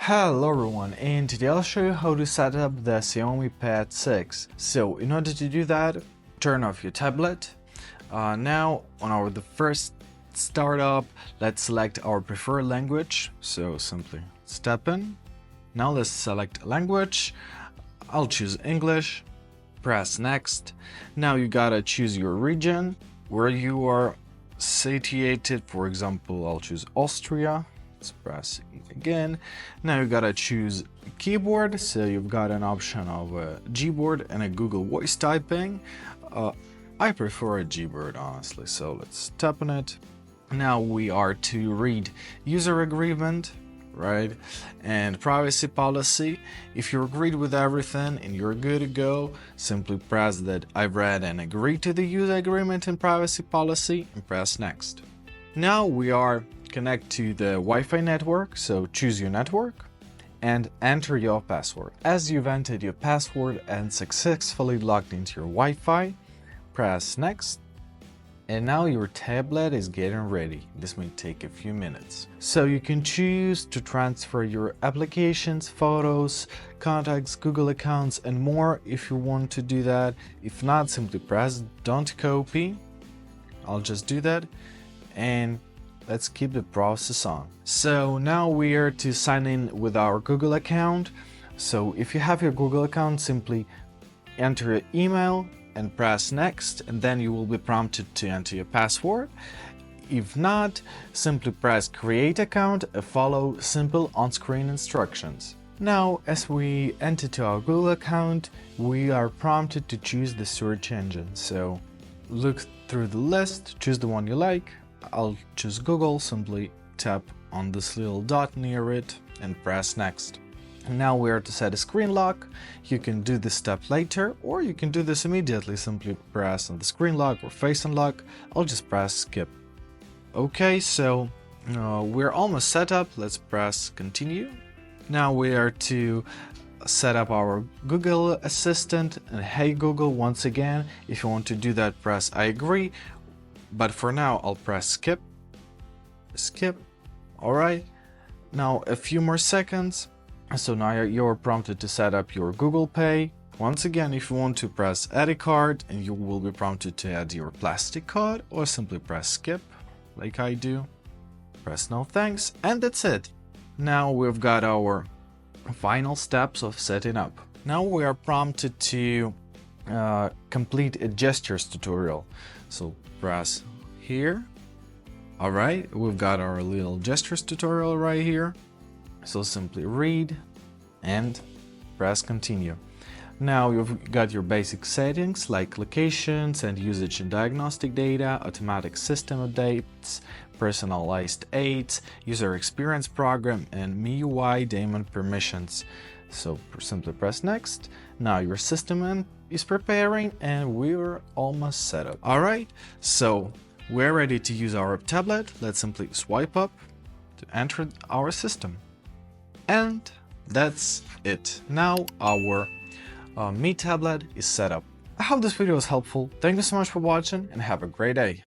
Hello everyone, and today I'll show you how to set up the Xiaomi Pad 6. So in order to do that, turn off your tablet. Now on the first startup, let's select our preferred language. So simply step in. Now let's select language. I'll choose English. Press next. Now you gotta choose your region where you are situated. For example, I'll choose Austria. Let's press again. Now you gotta choose keyboard, so you've got an option of a Gboard and a Google voice typing. I prefer a Gboard honestly, so let's tap on it. Now we are to read user agreement, right, and privacy policy. If you're agreed with everything and you're good to go, simply press that I've read and agreed to the user agreement and privacy policy and press next. Now we are connect to the Wi-Fi network, so choose your network and enter your password. As you've entered your password and successfully logged into your Wi-Fi, press next. And now your tablet is getting ready. This may take a few minutes. So you can choose to transfer your applications, photos, contacts, Google accounts, and more if you want to do that. If not, simply press don't copy. I'll just do that. And let's keep the process on. So now we are to sign in with our Google account. So if you have your Google account, simply enter your email and press next, and then you will be prompted to enter your password. If not, simply press create account and follow simple on-screen instructions. Now, as we enter to our Google account, we are prompted to choose the search engine. So look through the list, choose the one you like. I'll choose Google, simply tap on this little dot near it and press next. And now we are to set a screen lock. You can do this step later, or you can do this immediately. Simply press on the screen lock or face unlock. I'll just press skip. Okay, so we're almost set up. Let's press continue. Now we are to set up our Google Assistant and Hey Google once again. If you want to do that, press I agree. But for now, I'll press skip. Skip. Alright. Now a few more seconds. So now you're prompted to set up your Google Pay. Once again, if you want to press add a card, and you will be prompted to add your plastic card, or simply press skip, like I do. Press no thanks, and that's it. Now we've got our final steps of setting up. Now we are prompted to complete a gestures tutorial. So press here. Alright, we've got our little gestures tutorial right here. So simply read and press continue. Now you've got your basic settings like locations and usage and diagnostic data, automatic system updates, personalized aids, user experience program, and MIUI daemon permissions. So simply press next. Now your system is preparing and we're almost set up. Alright, so we're ready to use our tablet. Let's simply swipe up to enter our system. And that's it. Now our Mi tablet is set up. I hope this video was helpful. Thank you so much for watching and have a great day.